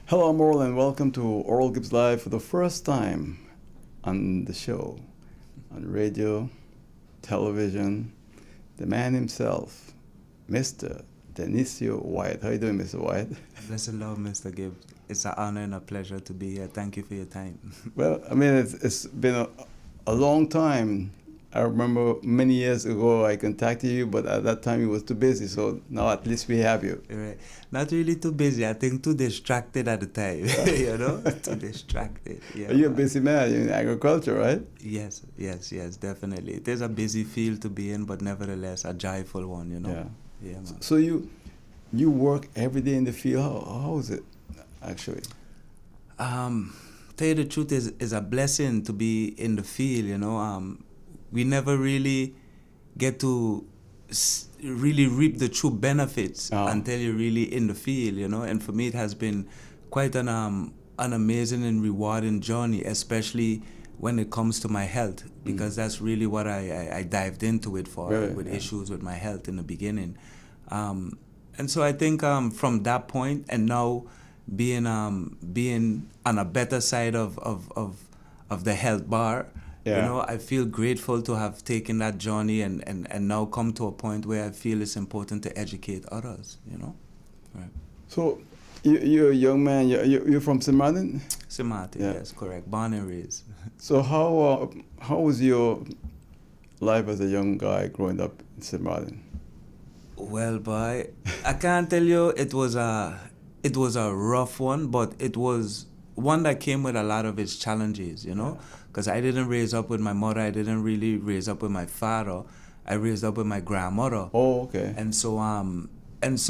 Hello, I'm Oral, and welcome to Oral Gibbs Live for the first time on the show, on radio, television. The man himself, Mr. Denisio Wyatt. How you doing, Mr. Wyatt? Blessed Lord, Mr. Gibbs. It's an honor and a pleasure to be here. Thank you for your time. Well, I mean, it's been a long time. I remember many years ago I contacted you, but at that time you was too busy. So now at least we have you. Right. Not really too busy. I think too distracted at the time. You know, too distracted. Yeah. You're a busy man. You're in agriculture, right? Yes, definitely. It is a busy field to be in, but nevertheless a joyful one. You know. Yeah. Yeah, man. So you work every day in the field. How is it, actually? Tell you the truth, is a blessing to be in the field. You know. We never really get to really reap the true benefits until you're really in the field, you know. And for me, it has been quite an amazing and rewarding journey, especially when it comes to my health, because that's really what I dived into it for, with issues with my health in the beginning. And so I think from that point and now being on a better side of the health bar, you know, I feel grateful to have taken that journey and now come to a point where I feel it's important to educate others, you know. Right. So you're a young man, you're from St. Martin? St. Martin, yes, correct. Born and raised. So how was your life as a young guy growing up in St. Martin? Well, boy, I can't tell you it was a rough one, but it was one that came with a lot of its challenges, you know. Because I didn't raise up with my mother. I didn't really raise up with my father. I raised up with my grandmother. Oh, okay. And so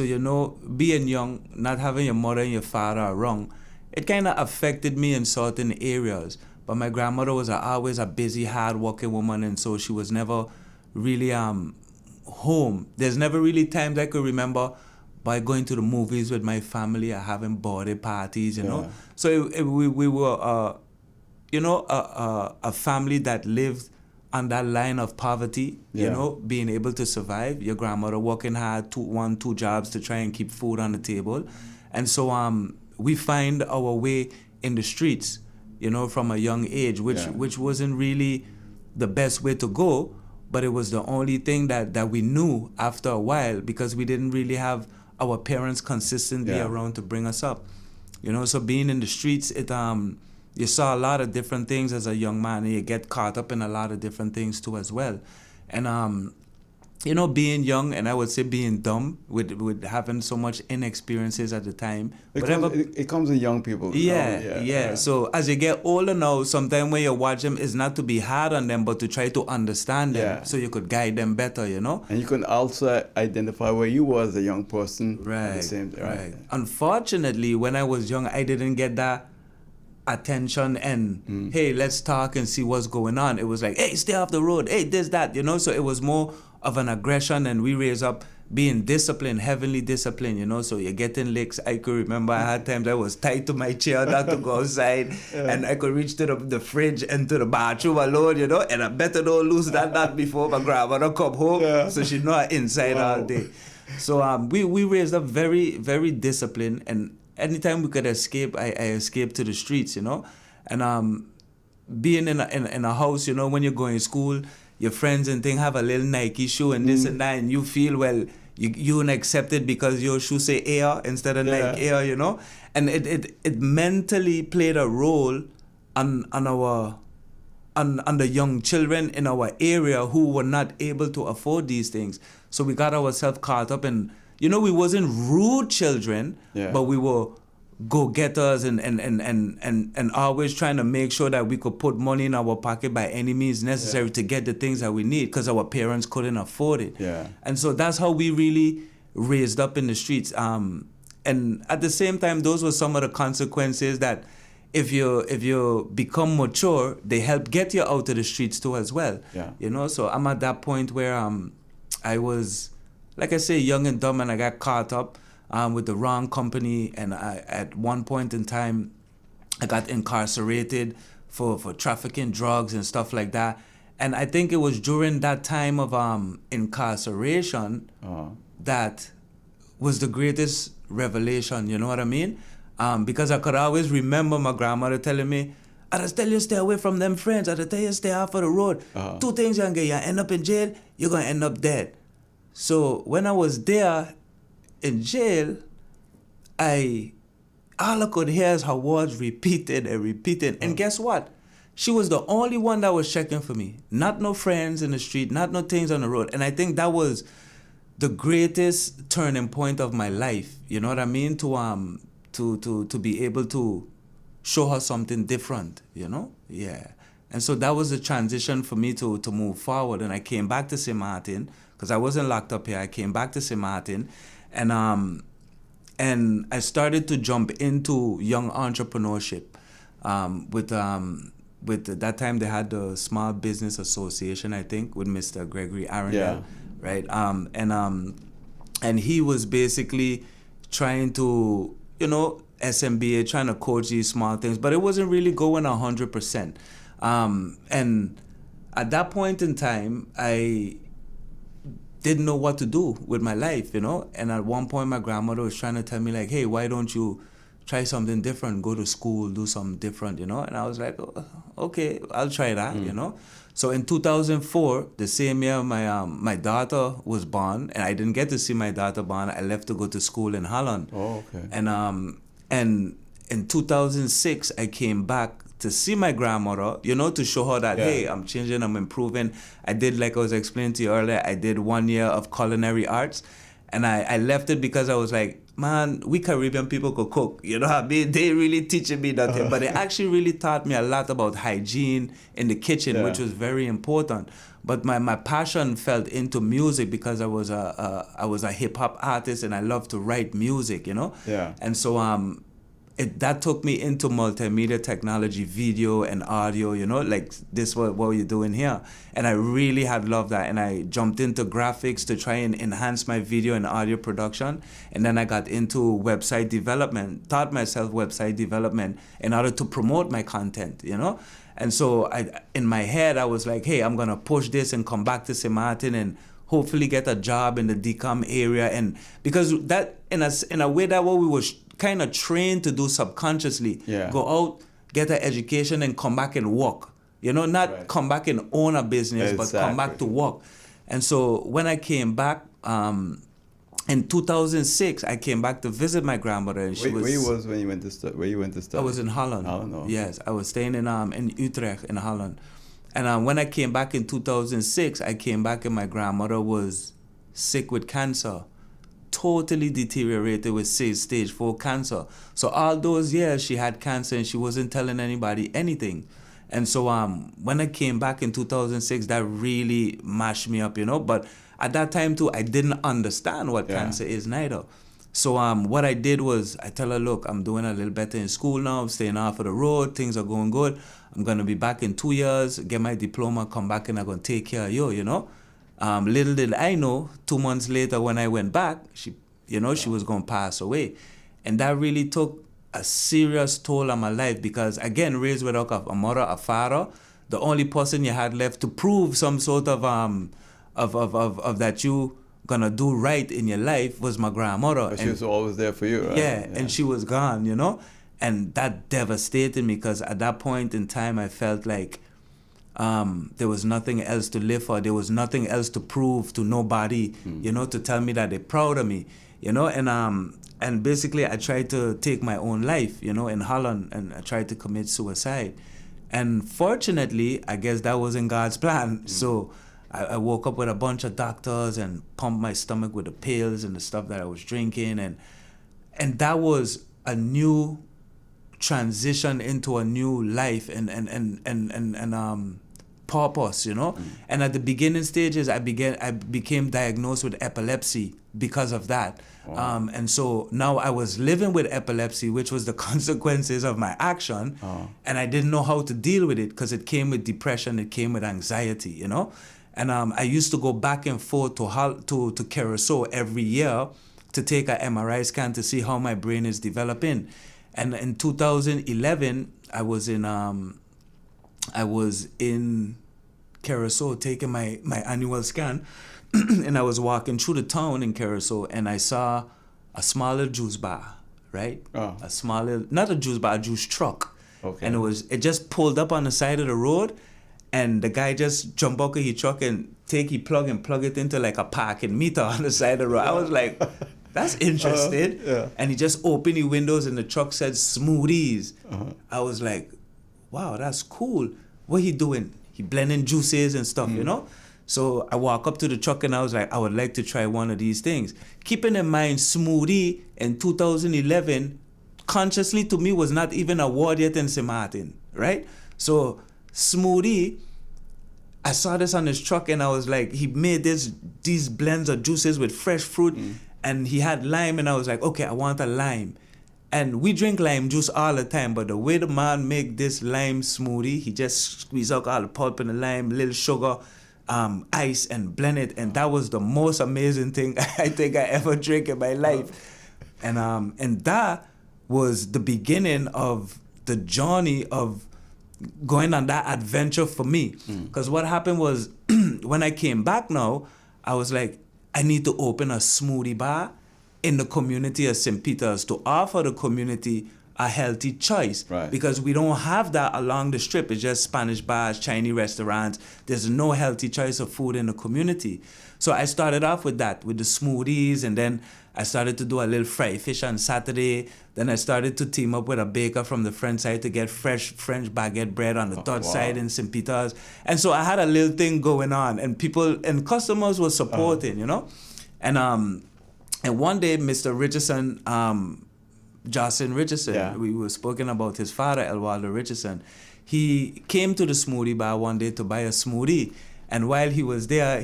you know, being young, not having your mother and your father around, it kind of affected me in certain areas. But my grandmother was always a busy, hard-working woman, and so she was never really home. There's never really times I could remember by going to the movies with my family or having birthday parties, you know. So we were you know, a family that lived on that line of poverty, you know, being able to survive. Your grandmother working hard, two jobs to try and keep food on the table. And so we find our way in the streets, you know, from a young age, which wasn't really the best way to go, but it was the only thing that we knew after a while, because we didn't really have our parents consistently around to bring us up. You know, so being in the streets, you saw a lot of different things as a young man, and you get caught up in a lot of different things too as well. And you know, being young, and I would say being dumb with having so much inexperiences at the time. It comes with young people. Yeah. So as you get older now, sometimes when you watch them, it's not to be hard on them, but to try to understand them so you could guide them better, you know? And you can also identify where you were as a young person. Right, at the same time. Right. Unfortunately, when I was young, I didn't get that attention and hey, let's talk and see what's going on. It was like, hey, stay off the road, hey, this, that, you know. So it was more of an aggression, and we raised up being disciplined, heavenly disciplined, you know. So you're getting licks. I could remember I had times I was tied to my chair not to go outside, and I could reach to the fridge and to the bathroom alone, you know. And I better don't lose that before my grandmother come home, so she know I'm inside all day. So we raised up very, very disciplined, and anytime we could escape, I escaped to the streets, you know. And being in a house, you know, when you're going to school, your friends and things have a little Nike shoe and this and that, and you feel, well, you're accepted because your shoe say Air instead of Nike Air, you know. And it mentally played a role on the young children in our area who were not able to afford these things. So we got ourselves caught up in, you know, we wasn't rude children, but we were go-getters and always trying to make sure that we could put money in our pocket by any means necessary to get the things that we need, because our parents couldn't afford it. And so that's how we really raised up in the streets. And at the same time, those were some of the consequences that if you become mature, they help get you out of the streets too as well. You know, so I'm at that point where I was, like I say, young and dumb, and I got caught up with the wrong company, and at one point in time, I got incarcerated for trafficking drugs and stuff like that. And I think it was during that time of incarceration that was the greatest revelation, you know what I mean? Because I could always remember my grandmother telling me, I just tell you stay away from them friends. I just tell you stay off of the road. Two things you're going to get. You end up in jail, you're going to end up dead. So when I was there in jail, all I could hear is her words repeated and repeated. And guess what? She was the only one that was checking for me. Not no friends in the street, not no things on the road. And I think that was the greatest turning point of my life. You know what I mean? To be able to show her something different, you know? Yeah. And so that was the transition for me to move forward. And I came back to St. Martin because I wasn't locked up here. I came back to St. Martin and I started to jump into young entrepreneurship with that time they had the Small Business Association, I think, with Mr. Gregory Arundel, right? And he was basically trying to, you know, SMBA, trying to coach these small things, but it wasn't really going 100%. And at that point in time, I didn't know what to do with my life, you know? And at one point, my grandmother was trying to tell me, like, hey, why don't you try something different, go to school, do something different, you know? And I was like, oh, okay, I'll try that, you know? So in 2004, the same year my daughter was born, and I didn't get to see my daughter born. I left to go to school in Holland. Oh, okay. And in 2006, I came back to see my grandmother, you know, to show her that, hey, I'm changing, I'm improving. I did, like I was explaining to you earlier, I did 1 year of culinary arts. And I left it because I was like, man, we Caribbean people could cook. You know what I mean? They really teaching me that thing. But it actually really taught me a lot about hygiene in the kitchen, which was very important. But my passion fell into music because I was a hip hop artist and I love to write music, you know? Yeah. And so that took me into multimedia technology, video and audio, you know, like this what you're doing here. And I really had loved that. And I jumped into graphics to try and enhance my video and audio production. And then I got into website development, taught myself website development in order to promote my content, you know. And so in my head, I was like, hey, I'm going to push this and come back to St. Martin and hopefully get a job in the DCOM area. And because that, in a way, that what we were kind of trained to do subconsciously. Go out, get an education, and come back and work. You know, not come back and own a business, but come back to work. And so when I came back, in 2006, I came back to visit my grandmother, and she was. Where you was when you went to study? Where you went to study? I was in Holland. Holland, oh. Yes, I was staying in Utrecht in Holland, and when I came back in 2006, I came back and my grandmother was sick with cancer, totally deteriorated with stage 4 cancer. So all those years she had cancer and she wasn't telling anybody anything. And so when I came back in 2006, that really mashed me up, you know. But at that time too, I didn't understand what cancer is neither. So what I did was I tell her, look, I'm doing a little better in school now. I'm staying off of the road. Things are going good. I'm going to be back in 2 years, get my diploma, come back, and I'm going to take care of you, you know. Little did I know, 2 months later when I went back, she was going to pass away. And that really took a serious toll on my life because, again, raised without a mother, a father, the only person you had left to prove some sort of that you gonna do right in your life was my grandmother. But she was always there for you, right? Yeah, and she was gone, you know? And that devastated me because at that point in time, I felt like there was nothing else to live for. There was nothing else to prove to nobody, you know, to tell me that they're proud of me, you know? And basically, I tried to take my own life, you know, in Holland, and I tried to commit suicide. And fortunately, I guess that wasn't God's plan. So I woke up with a bunch of doctors and pumped my stomach with the pills and the stuff that I was drinking. And that was a new transition into a new life and purpose, you know. And at the beginning stages, I became diagnosed with epilepsy because of that. Wow. And so now I was living with epilepsy, which was the consequences of my action, and I didn't know how to deal with it because it came with depression, it came with anxiety, you know. And I used to go back and forth to Curacao every year to take an MRI scan to see how my brain is developing. And in 2011, I was in Curacao taking my annual scan, and I was walking through the town in Curacao, and I saw a smaller juice bar, right? Oh. A small little, not a juice, but a juice truck. Okay. And it just pulled up on the side of the road, and the guy just jump out of his truck and plug it into like a parking meter on the side of the road. I was like, that's interesting. Yeah. And he just opened the windows and the truck said smoothies. I was like, wow, that's cool. What he doing? He blending juices and stuff, you know? So I walk up to the truck and I was like, I would like to try one of these things. Keeping in mind, smoothie in 2011, consciously to me, was not even a word yet in St. Martin, right? So smoothie, I saw this on his truck and I was like, he made these blends of juices with fresh fruit and he had lime and I was like, okay, I want a lime. And we drink lime juice all the time, but the way the man make this lime smoothie, he just squeeze out all the pulp and the lime, little sugar, ice, and blend it. And that was the most amazing thing I think I ever drank in my life. And that was the beginning of the journey of going on that adventure for me. Because what happened was, when I came back now, I was like, I need to open a smoothie bar in the community of St. Peter's to offer the community a healthy choice. Right. Because we don't have that along the strip. It's just Spanish bars, Chinese restaurants. There's no healthy choice of food in the community. So I started off with that, with the smoothies, and then I started to do a little fried fish on Saturday. Then I started to team up with a baker from the French side to get fresh French baguette bread on the third side in St. Peter's. And so I had a little thing going on, and people and customers were supporting, you know? And one day, Mr. Richardson, Jocelyn Richardson, we were speaking about his father, Elwaldo Richardson. He came to the smoothie bar one day to buy a smoothie. And while he was there,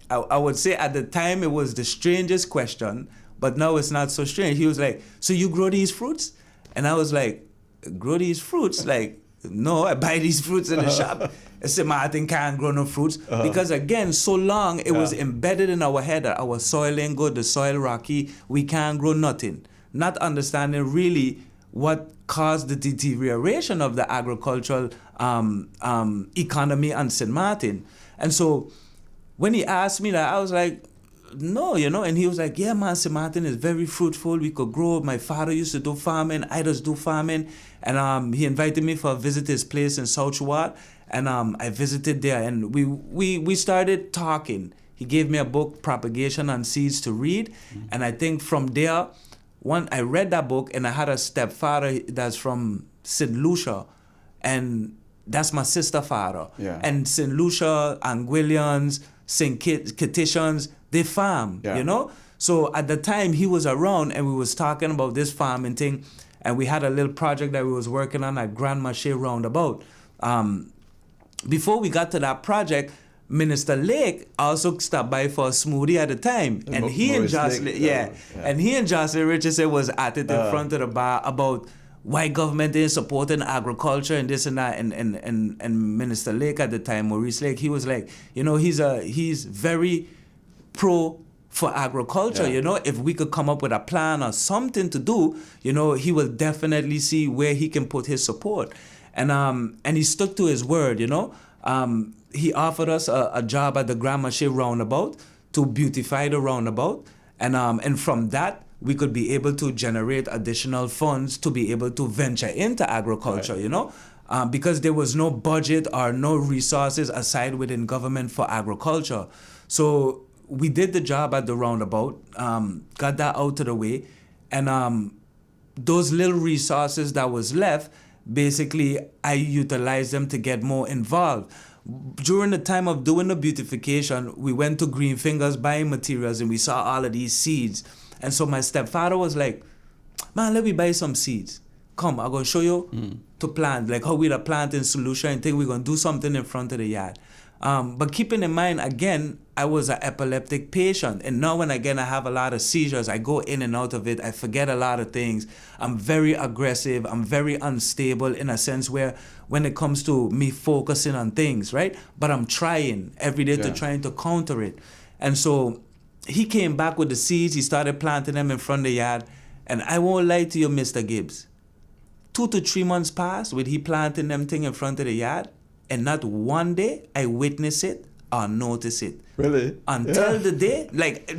I would say at the time it was the strangest question, but now it's not so strange. He was like, so you grow these fruits? And I was like, grow these fruits? Like, no, I buy these fruits in the shop. I said, I think can't grow no fruits. Because again, so long it was embedded in our head that our soil ain't good, the soil rocky, we can't grow nothing. Not understanding really what caused the deterioration of the agricultural economy on St. Martin. And so when he asked me that, I was like, no, you know, and he was like, yeah, man, St. Martin is very fruitful. We could grow. My father used to do farming. I just do farming. And he invited me for a visit to his place in South Wyatte. And I visited there and we started talking. He gave me a book, Propagation on Seeds, to read. And I think from there, I read that book and I had a stepfather that's from St. Lucia. And that's my sister father. Yeah. And St. Lucia, Anguillians, St. Kittians, they farm, you know? So at the time he was around and we was talking about this farming thing, and we had a little project that we was working on at Grand Marché Roundabout. Before we got to that project, Minister Lake also stopped by for a smoothie at the time. And he and Jocelyn, and he and Jocelyn Richardson was at it in front of the bar about why government is supporting agriculture and this and that. And Minister Lake at the time, Maurice Lake, he was like, you know, he's very pro for agriculture, you know. If we could come up with a plan or something to do, you know, he will definitely see where he can put his support. And he stuck to his word, you know. He offered us a job at the Grand Marché Roundabout to beautify the roundabout. And from that, we could be able to generate additional funds to be able to venture into agriculture, you know, because there was no budget or no resources aside within government for agriculture. So we did the job at the roundabout, got that out of the way, and those little resources that was left, basically I utilized them to get more involved. During the time of doing the beautification, we went to Green Fingers buying materials and we saw all of these seeds. And so my stepfather was like, man, let me buy some seeds. Come, I'm going to show you to plant, like how we're a planting solution and think we're going to do something in front of the yard. But keeping in mind, again, I was an epileptic patient. And now when, again, I have a lot of seizures, I go in and out of it. I forget a lot of things. I'm very aggressive. I'm very unstable in a sense where when it comes to me focusing on things, right? But I'm trying every day to trying to counter it. And so he came back with the seeds. He started planting them in front of the yard. And I won't lie to you, Mr. Gibbs. 2 to 3 months passed with he planting them thing in front of the yard. And not one day I witnessed it or notice it. Really? Until the day, like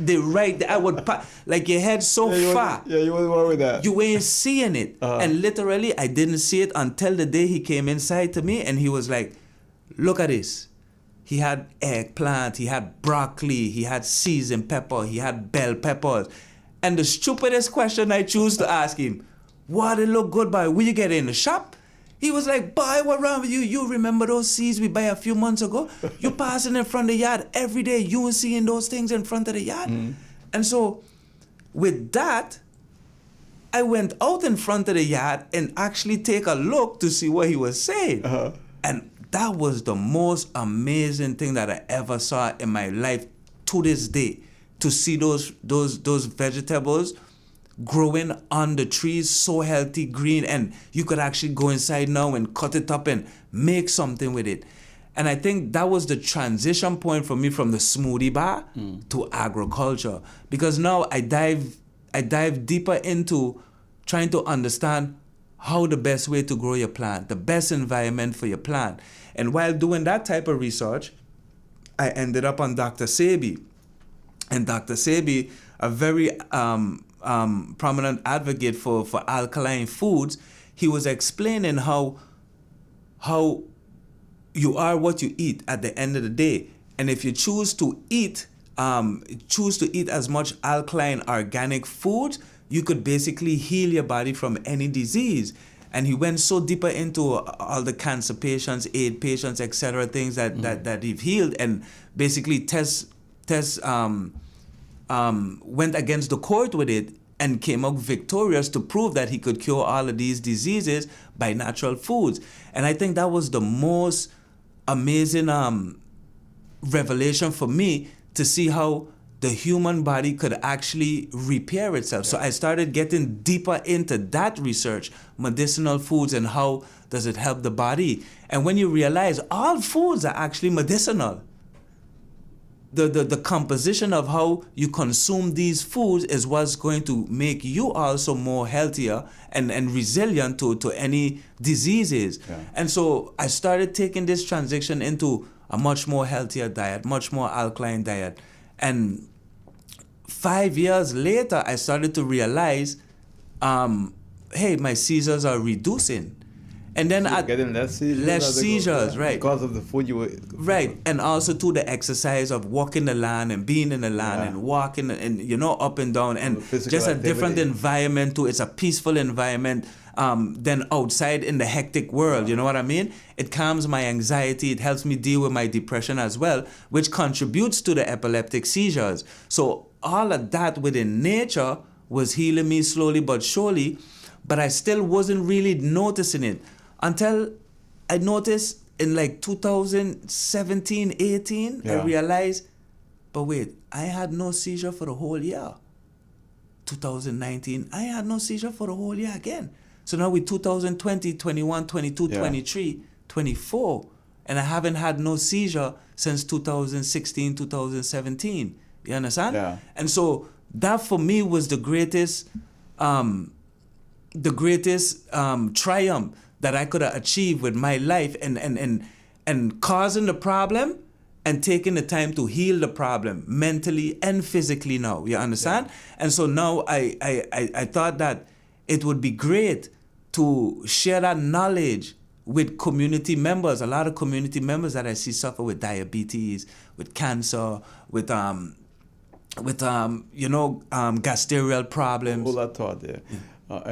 I would like your head so far. You wasn't worried with that. You ain't seeing it. And literally, I didn't see it until the day he came inside to me and he was like, look at this. He had eggplant, he had broccoli, he had seasoned pepper, he had bell peppers. And the stupidest question I choose to ask him, what it look good, boy? Will you get it in the shop? He was like, boy, what wrong with you? You remember those seeds we buy a few months ago? You passing in front of the yard every day. You ain't seeing those things in front of the yard. And so with that, I went out in front of the yard and actually take a look to see what he was saying. And that was the most amazing thing that I ever saw in my life to this day. To see those vegetables growing on the trees, so healthy, green, and you could actually go inside now and cut it up and make something with it. And I think that was the transition point for me from the smoothie bar to agriculture, because now I dive deeper into trying to understand how the best way to grow your plant, the best environment for your plant. And while doing that type of research, I ended up on Dr. Sebi. And Dr. Sebi, a very prominent advocate for alkaline foods, he was explaining how you are what you eat at the end of the day. And if you choose to eat as much alkaline organic food, you could basically heal your body from any disease. And he went so deeper into all the cancer patients, AIDS patients, etc., things that he've healed, and basically went against the court with it and came out victorious to prove that he could cure all of these diseases by natural foods. And I think that was the most amazing revelation for me, to see how the human body could actually repair itself. So I started getting deeper into that research, medicinal foods and how does it help the body. And when you realize all foods are actually medicinal, the composition of how you consume these foods is what's going to make you also more healthier and resilient to any diseases. Yeah. And so I started taking this transition into a much more healthier diet, much more alkaline diet. And 5 years later, I started to realize, hey, my seizures are reducing. And then so getting less seizures, right? Because of the food you were... Right, and also to the exercise of walking the land and being in the land and walking and, up and down, and just a different environment too. It's a peaceful environment than outside in the hectic world, you know what I mean? It calms my anxiety, it helps me deal with my depression as well, which contributes to the epileptic seizures. So all of that within nature was healing me slowly but surely, but I still wasn't really noticing it until I noticed in like 2017, 18, I realized, but wait, I had no seizure for the whole year. 2019, I had no seizure for the whole year again. So now with 2020, 21, 22, 23, 24, and I haven't had no seizure since 2016, 2017. You understand? Yeah. And so that for me was the greatest triumph that I could have achieved with my life, and causing the problem and taking the time to heal the problem mentally and physically now. You understand? Yeah. And so now I thought that it would be great to share that knowledge with community members. A lot of community members that I see suffer with diabetes, with cancer, with gastarial problems. All that thought there. Yeah.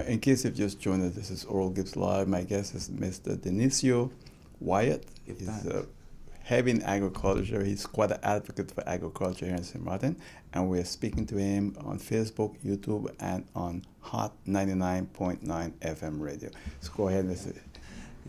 In case you've just joined us, this is Oral Gibbs Live. My guest is Mr. Denisio Wyatt. He's heavy in agriculture. He's quite an advocate for agriculture here in St. Martin. And we're speaking to him on Facebook, YouTube, and on Hot 99.9 FM radio. So go ahead, Mr.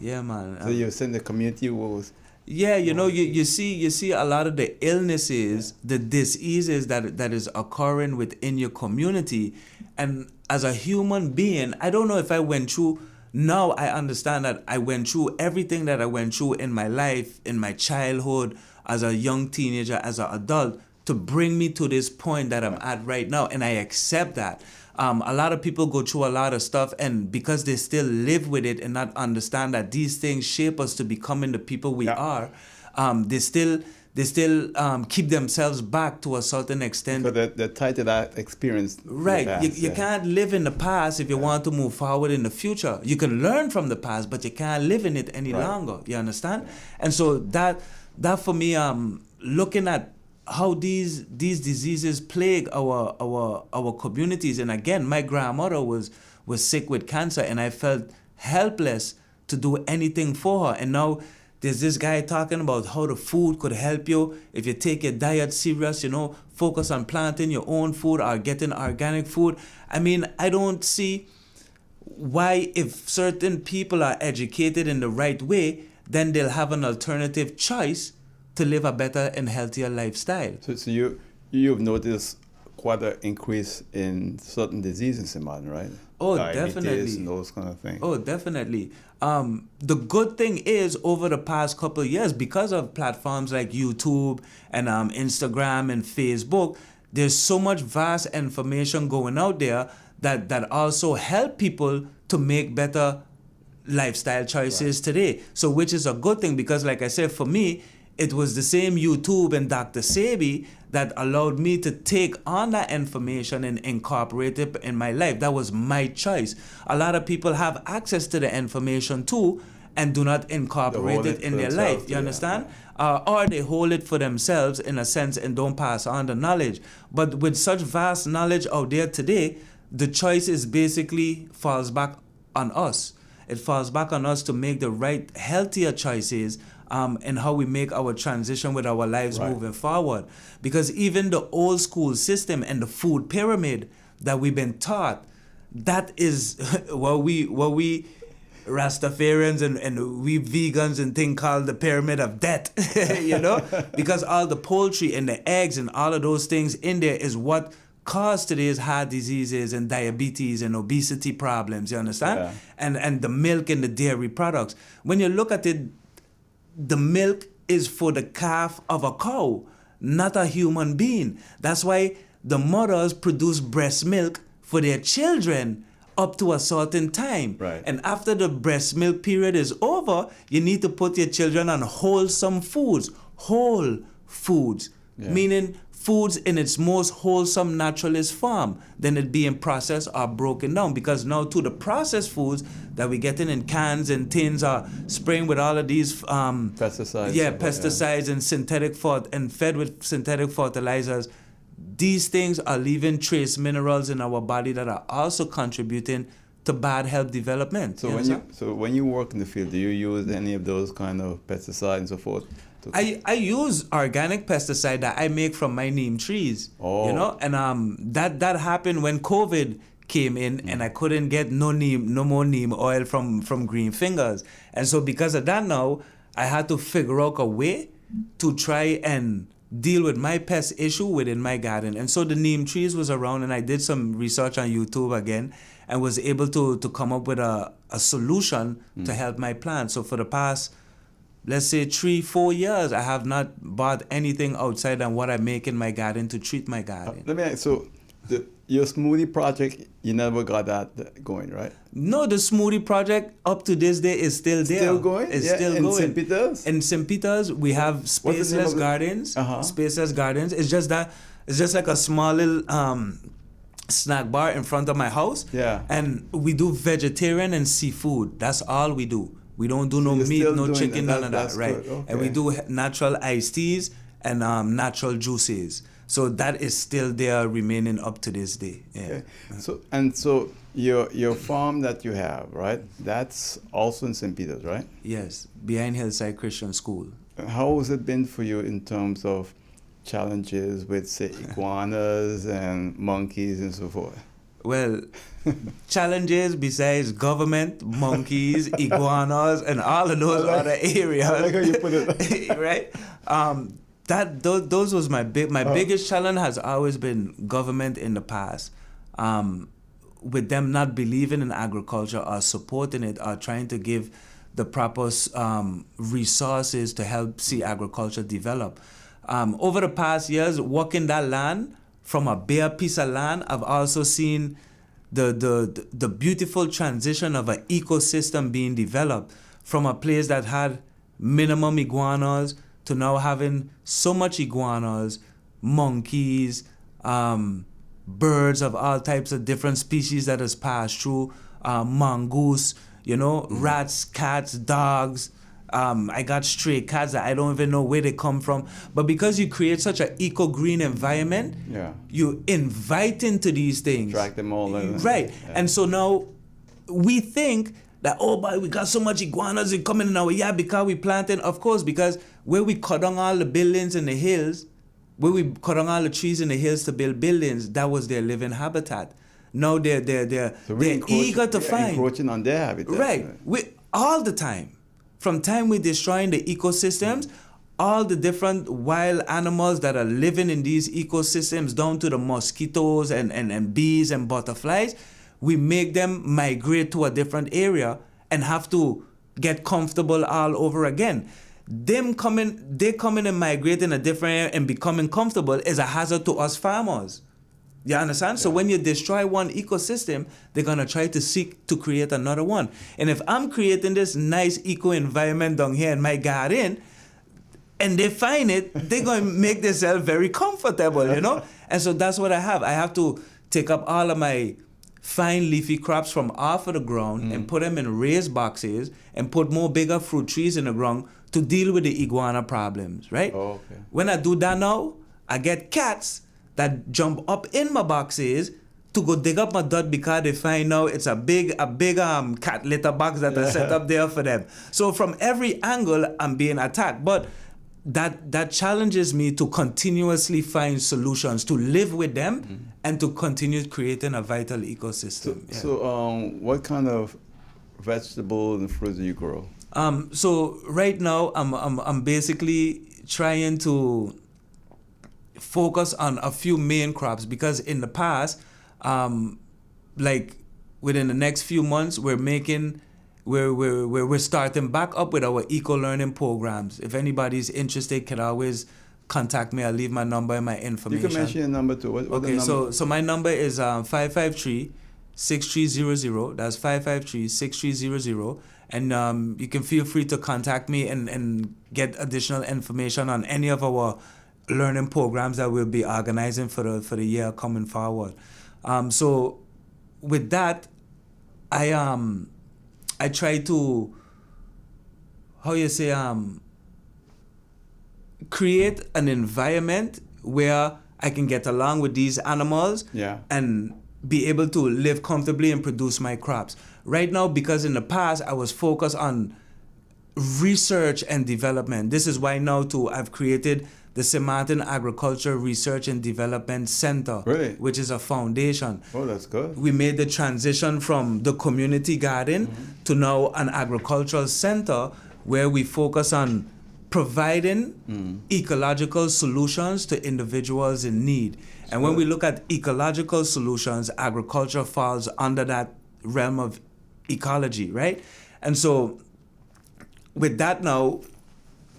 Yeah, man. So you're saying the community was... Yeah, you see a lot of the illnesses, the diseases that is occurring within your community. And as a human being, I don't know if I went through... Now I understand that I went through everything that I went through in my life, in my childhood, as a young teenager, as an adult, to bring me to this point that I'm at right now. And I accept that. A lot of people go through a lot of stuff, and because they still live with it and not understand that these things shape us to becoming the people we are, they still keep themselves back to a certain extent. Because they're tied to that experience. Right. Past, You can't live in the past if you want to move forward in the future. You can learn from the past, but you can't live in it any longer. You understand? And so that for me, looking at how these diseases plague our communities. And again, my grandmother was sick with cancer, and I felt helpless to do anything for her. And now there's this guy talking about how the food could help you if you take your diet serious, focus on planting your own food or getting organic food. I mean, I don't see why, if certain people are educated in the right way, then they'll have an alternative choice to live a better and healthier lifestyle. So you've noticed quite an increase in certain diseases in man, right? Oh, Diabetes definitely. And those kind of things. Oh, definitely. The good thing is, over the past couple of years, because of platforms like YouTube and Instagram and Facebook, there's so much vast information going out there that also help people to make better lifestyle choices today. So which is a good thing, because like I said, for me, it was the same YouTube and Dr. Sebi that allowed me to take on that information and incorporate it in my life. That was my choice. A lot of people have access to the information too and do not incorporate it in their life. You understand? Or they hold it for themselves in a sense and don't pass on the knowledge. But with such vast knowledge out there today, the choice is basically falls back on us. It falls back on us to make the right, healthier choices and how we make our transition with our lives moving forward. Because even the old school system and the food pyramid that we've been taught, that is what we Rastafarians and we vegans and thing called the pyramid of death, because all the poultry and the eggs and all of those things in there is what caused today's heart diseases and diabetes and obesity problems, you understand? Yeah. And the milk and the dairy products. When you look at it, the milk is for the calf of a cow, not a human being. That's why the mothers produce breast milk for their children up to a certain time. Right. And after the breast milk period is over, you need to put your children on wholesome foods, whole foods, meaning foods in its most wholesome, naturalist form than it being processed or broken down. Because now too, the processed foods that we getting in cans and tins are spraying with all of these pesticides. Pesticides and fed with synthetic fertilizers. These things are leaving trace minerals in our body that are also contributing to bad health development. So when you work in the field, do you use any of those kind of pesticides and so forth? I use organic pesticide that I make from my neem trees. And that happened when COVID came in, and I couldn't get no more neem oil from Green Fingers. And so because of that now, I had to figure out a way to try and deal with my pest issue within my garden. And so the neem trees was around, and I did some research on YouTube again and was able to come up with a solution to help my plants. So for the past, let's say 3-4 years, I have not bought anything outside than what I make in my garden to treat my garden. Let me ask, so your smoothie project, you never got that going, right? No, the smoothie project up to this day is still there. Still going? It's still going. In St. Peter's? In St. Peter's, we have Spaceless Gardens. Spaceless Gardens. It's just like a small little snack bar in front of my house. Yeah. And we do vegetarian and seafood. That's all we do. We don't do no meat, no chicken, none of that, right? Okay. And we do natural iced teas and natural juices. So that is still there, remaining up to this day. Yeah. Okay. So your farm that you have, right? That's also in St. Peter's, right? Yes, behind Hillside Christian School. How has it been for you in terms of challenges with, say, iguanas and monkeys and so forth? Well, challenges besides government, monkeys, iguanas, and all of those other areas. I like how you put it. Right? Those was my biggest challenge has always been government in the past. With them not believing in agriculture or supporting it or trying to give the proper resources to help see agriculture develop. Over the past years, working that land, from a bare piece of land, I've also seen the beautiful transition of an ecosystem being developed from a place that had minimum iguanas to now having so much iguanas, monkeys, birds of all types of different species that has passed through, mongoose, rats, cats, dogs. I got stray cats that I don't even know where they come from. But because you create such an eco-green environment, you invite into these things. Track them all in. Right. Yeah. And so now we think that, oh, boy, we got so much iguanas coming in our yard because we planting. Of course, because where we cut down all the buildings in the hills, where we cut down all the trees in the hills to build buildings, that was their living habitat. Now they're eager to find. Encroaching on their habitat. Right. All the time. From time we're destroying the ecosystems, all the different wild animals that are living in these ecosystems, down to the mosquitoes and bees and butterflies, we make them migrate to a different area and have to get comfortable all over again. They coming and migrating a different area and becoming comfortable is a hazard to us farmers. You understand? Yeah. So when you destroy one ecosystem, they're going to try to seek to create another one. And if I'm creating this nice eco environment down here in my garden, and they find it, they're going to make themselves very comfortable, And so that's what I have. I have to take up all of my fine leafy crops from off of the ground and put them in raised boxes and put more bigger fruit trees in the ground to deal with the iguana problems, right? Oh, okay. When I do that now, I get cats that jump up in my boxes to go dig up my dirt because they find now it's a big cat litter box that I set up there for them. So from every angle, I'm being attacked. But that challenges me to continuously find solutions, to live with them and to continue creating a vital ecosystem. So what kind of vegetables and fruits do you grow? So right now, I'm basically trying to focus on a few main crops because in the past, like within the next few months, we're starting back up with our eco learning programs. If anybody's interested, can always contact me. I'll leave my number and my information. You can mention your number too. What okay, the number? So my number is 553-6300. That's 553-6300. And you can feel free to contact me and get additional information on any of our learning programs that we'll be organizing for the year coming forward. So with that, I try to create an environment where I can get along with these animals and be able to live comfortably and produce my crops. Right now, because in the past I was focused on research and development. This is why now too I've created the St. Martin Agriculture Research and Development Center, which is a foundation. Oh, that's good. We made the transition from the community garden to now an agricultural center where we focus on providing ecological solutions to individuals in need. And when we look at ecological solutions, agriculture falls under that realm of ecology, right? And so with that now,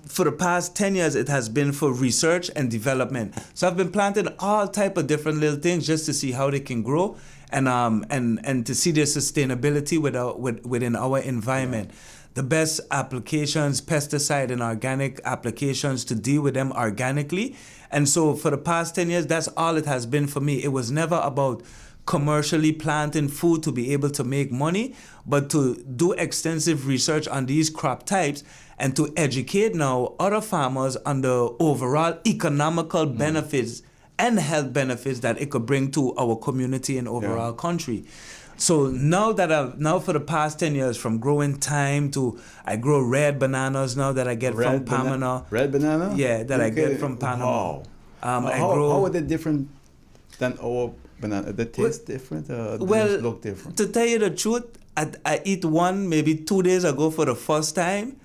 for the past 10 years, it has been for research and development. So I've been planting all type of different little things just to see how they can grow and to see their sustainability within our environment. The best applications, pesticide and organic applications to deal with them organically. And so for the past 10 years, that's all it has been for me. It was never about commercially planting food to be able to make money, but to do extensive research on these crop types and to educate now other farmers on the overall economical benefits and health benefits that it could bring to our community and overall country. So now for the past 10 years, from growing thyme to I grow red bananas now that I get from Panama. Red banana? Yeah, that I get from Panama. Wow. How are they different than our banana? They taste different? They look different? To tell you the truth, I eat one maybe 2 days ago for the first time,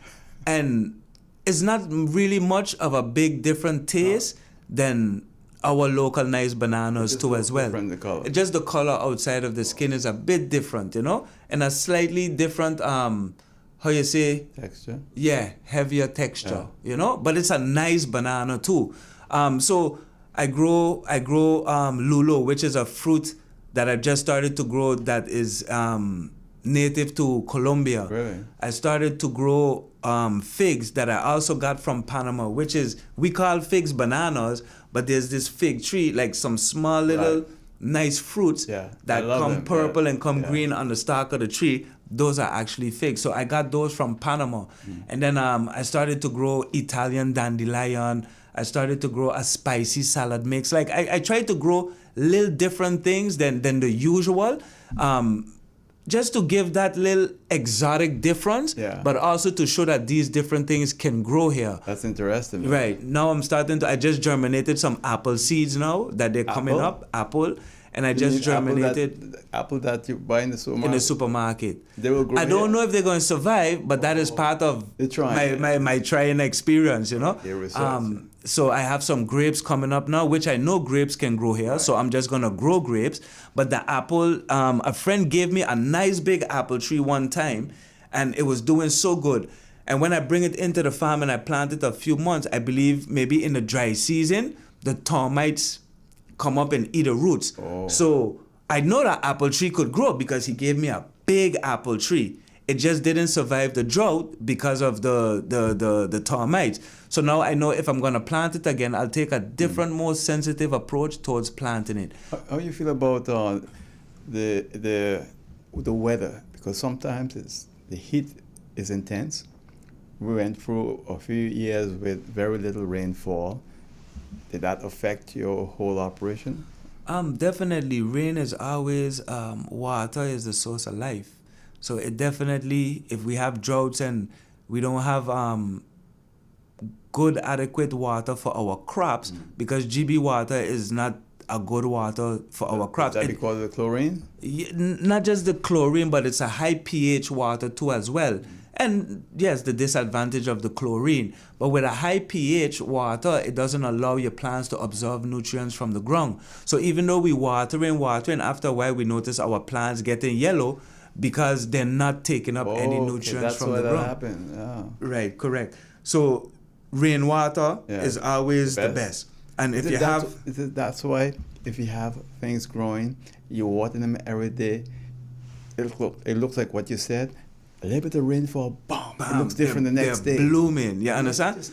and it's not really much of a big different taste than our local nice bananas too as well. The color. Just the color outside of the skin is a bit different, and a slightly different texture? Yeah, heavier texture, but it's a nice banana too. So I grow lulo, which is a fruit that I've just started to grow that is native to Colombia. Really? I started to grow figs that I also got from Panama, which is, we call figs bananas, but there's this fig tree, like some small little nice fruits that come purple and come green on the stalk of the tree. Those are actually figs. So I got those from Panama. And then I started to grow Italian dandelion. I started to grow a spicy salad mix. Like I tried to grow little different things than the usual, just to give that little exotic difference, but also to show that these different things can grow here. That's interesting. Man. Right. Now I just germinated some apple seeds now that they're coming up. Apple. And I just germinated apple that you buy in the supermarket. In the supermarket. They will grow. I don't know if they're going to survive, but that is part of my trying experience, you know. So I have some grapes coming up now, which I know grapes can grow here. So I'm just gonna grow grapes. But the apple, a friend gave me a nice big apple tree one time, and it was doing so good. And when I bring it into the farm and I plant it a few months, I believe maybe in the dry season, the termites come up and eat the roots. So I know that apple tree could grow because he gave me a big apple tree. It just didn't survive the drought because of the termites. So now I know if I'm gonna plant it again, I'll take a different, more sensitive approach towards planting it. How you feel about the weather? Because sometimes the heat is intense. We went through a few years with very little rainfall. Did that affect your whole operation? Definitely. Rain is always, water is the source of life. So it definitely, if we have droughts and we don't have good, adequate water for our crops, because GB water is not a good water for our crops. Is that because of the chlorine? Not just the chlorine, but it's a high pH water too as well. And yes, the disadvantage of the chlorine. But with a high pH water, it doesn't allow your plants to absorb nutrients from the ground. So even though we watering, after a while we notice our plants getting yellow because they're not taking up any nutrients from the ground. That's why that happened. Right, correct. So rainwater is always the best. And if you have... That's why if you have things growing, you water them every day, it looks like what you said. A little bit of rainfall, bam, it looks different the next day. They're blooming, you understand?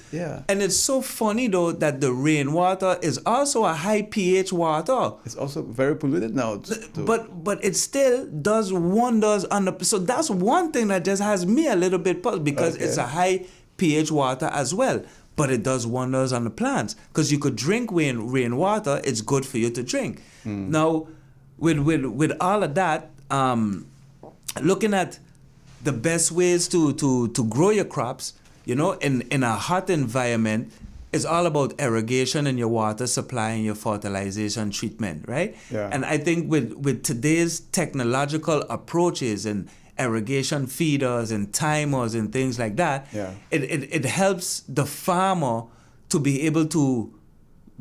And it's so funny though that the rainwater is also a high pH water. It's also very polluted now. But it still does wonders on the... So that's one thing that just has me a little bit puzzled because it's a high pH water as well. But it does wonders on the plants because you could drink rainwater. It's good for you to drink. Now, with all of that, looking at the best ways to grow your crops, you know, in a hot environment, is all about irrigation and your water supply and your fertilization treatment, right? And I think with today's technological approaches and irrigation feeders and timers and things like that, it helps the farmer to be able to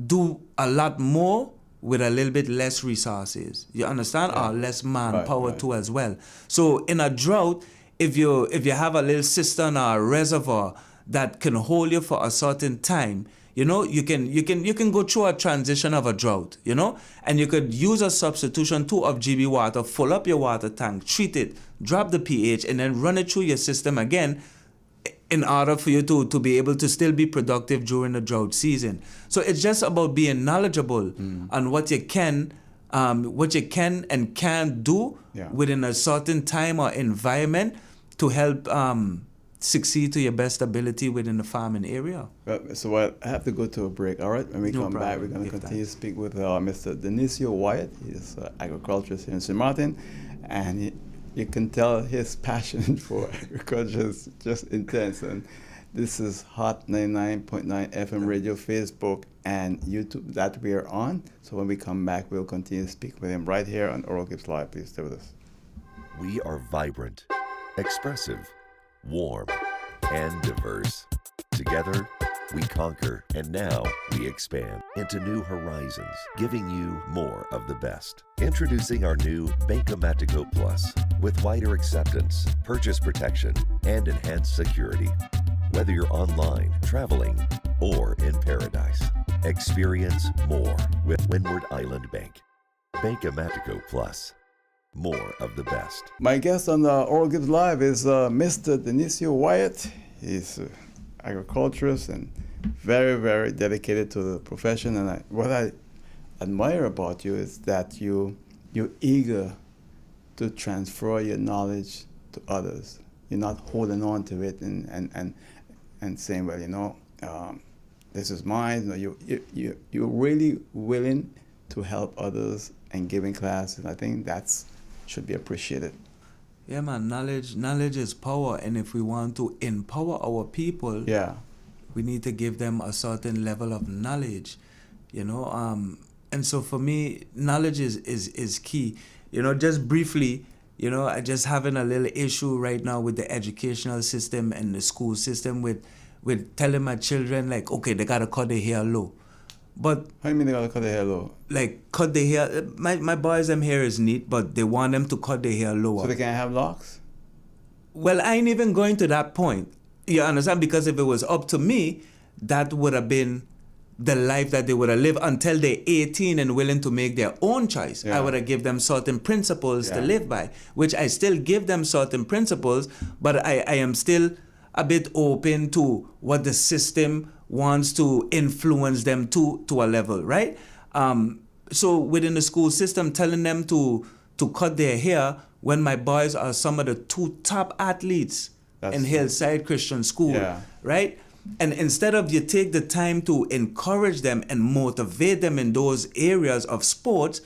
do a lot more with a little bit less resources. You understand? Or less manpower too as well. So in a drought, if you have a little cistern or a reservoir that can hold you for a certain time, you know, you can go through a transition of a drought, you know, and you could use a substitution too of GB water, fill up your water tank, treat it, drop the pH, and then run it through your system again in order for you to be able to still be productive during the drought season. So it's just about being knowledgeable on what you can and can't do within a certain time or environment to help succeed to your best ability within the farming area. So I have to go to a break, all right? When we come back, we're going to continue to speak with Mr. Denisio Wyatt. He's an agriculturist here in St. Martin, and you can tell his passion for agriculture is just intense. And this is Hot 99.9 FM radio, Facebook, and YouTube that we are on. So when we come back, we'll continue to speak with him right here on Oral Gibbs Live. Please stay with us. We are vibrant, expressive, warm, and diverse. Together, we conquer, and now we expand into new horizons, giving you more of the best. Introducing our new Banco Matico Plus with wider acceptance, purchase protection, and enhanced security. Whether you're online, traveling, or in paradise, experience more with Windward Island Bank. Banco Matico Plus. more of the best. My guest on Oral Gibbs Live is Mr. Denisio Wyatt. He's an agriculturist and very, very dedicated to the profession. And what I admire about you is that you're eager to transfer your knowledge to others. You're not holding on to it and saying, well, this is mine. No, you're really willing to help others and giving classes. I think that's should be appreciated. Yeah, man. Knowledge is power, and if we want to empower our people, we need to give them a certain level of knowledge, And so for me, knowledge is key. Just briefly, I just having a little issue right now with the educational system and the school system with telling my children, like, okay, they gotta cut their hair low. But how do you mean they gotta cut their hair low? Like, cut their hair. My boys' hair is neat, but they want them to cut their hair lower. So they can't have locks? Well, I ain't even going to that point. You understand? Because if it was up to me, that would have been the life that they would have lived until they're 18 and willing to make their own choice. I would have given them certain principles to live by, which I still give them certain principles, but I am still a bit open to what the system wants to influence them to a level, right? So within the school system, telling them to cut their hair when my boys are some of the 2 top athletes in Hillside Christian School, right? And instead of you take the time to encourage them and motivate them in those areas of sports,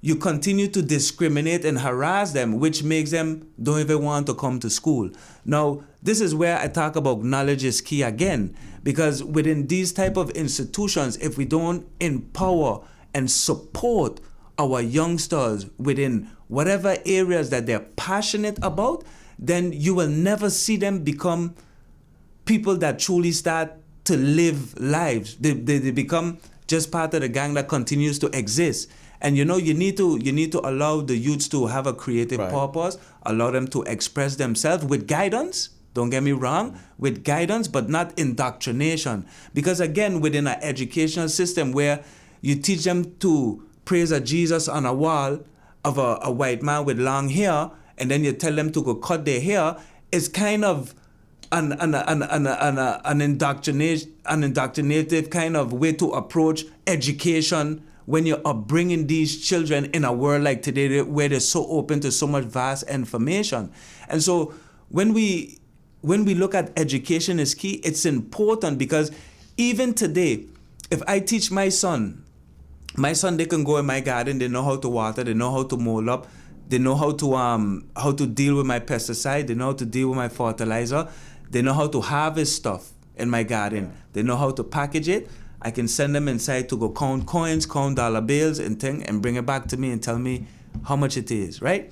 you continue to discriminate and harass them, which makes them don't even want to come to school. Now, this is where I talk about knowledge is key again, because within these type of institutions, if we don't empower and support our youngsters within whatever areas that they're passionate about, then you will never see them become people that truly start to live lives. They become just part of the gang that continues to exist. And you need to allow the youths to have a creative purpose, allow them to express themselves with guidance. Don't get me wrong, with guidance, but not indoctrination. Because again, within an educational system where you teach them to praise a Jesus on a wall of a white man with long hair, and then you tell them to go cut their hair, it's kind of an indoctrinative kind of way to approach education when you're upbringing these children in a world like today where they're so open to so much vast information. And so when we look at education is key, it's important because even today, if I teach my son, they can go in my garden, they know how to water, they know how to mold up, they know how to deal with my pesticide, they know how to deal with my fertilizer, they know how to harvest stuff in my garden, they know how to package it. I can send them inside to go count coins, count dollar bills and bring it back to me and tell me how much it is, right?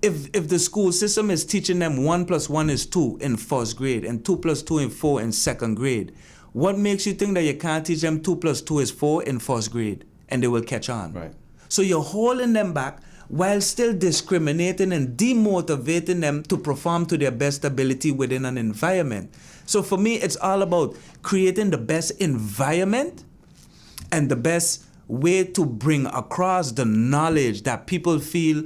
If the school system is teaching them 1 + 1 is 2 in first grade and 2 + 2 is 4 in second grade, what makes you think that you can't teach them 2 + 2 is 4 in first grade and they will catch on? Right. So you're holding them back while still discriminating and demotivating them to perform to their best ability within an environment. So for me, it's all about creating the best environment and the best way to bring across the knowledge that people feel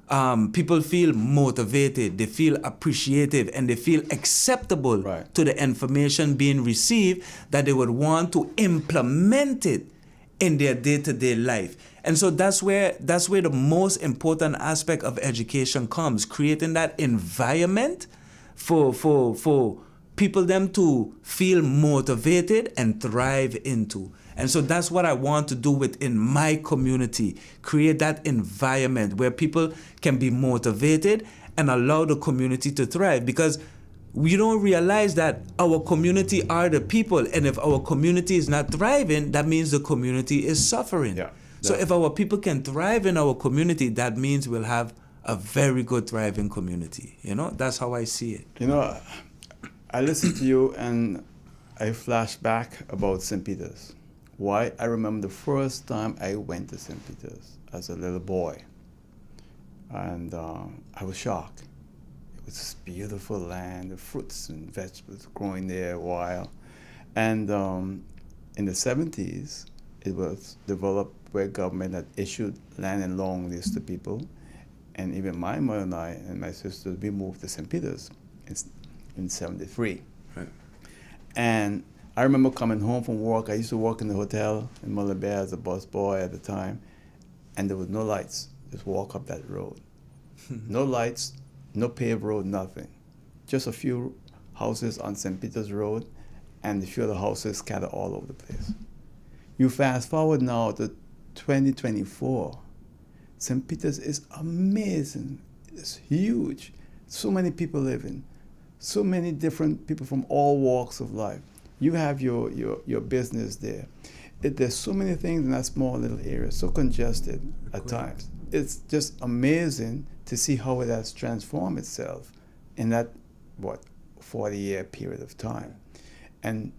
motivated, they feel appreciative, and they feel acceptable to the information being received, that they would want to implement it in their day-to-day life. And so that's where the most important aspect of education comes, creating that environment for people them to feel motivated and thrive into. And so that's what I want to do within my community, create that environment where people can be motivated and allow the community to thrive, because we don't realize that our community are the people, and if our community is not thriving, that means the community is suffering. So if our people can thrive in our community, that means we'll have a very good thriving community. That's how I see it. I listened to you and I flash back about St. Peter's. Why? I remember the first time I went to St. Peter's as a little boy. And I was shocked. It was this beautiful land, the fruits and vegetables growing there wild. And in the 70s, it was developed where government had issued land and long lease to people. And even my mother and I and my sisters, we moved to St. Peter's in 73. Right. And I remember coming home from work. I used to work in the hotel in Muller Bay as a busboy at the time. And there was no lights. Just walk up that road. No lights, no paved road, nothing. Just a few houses on St. Peter's Road and a few other houses scattered all over the place. You fast forward now to 2024. St. Peter's is amazing. It's huge. So many people living. So many different people from all walks of life. You have your business there. There's so many things in that small little area, so congested at times. It's just amazing to see how it has transformed itself in that, 40-year period of time. And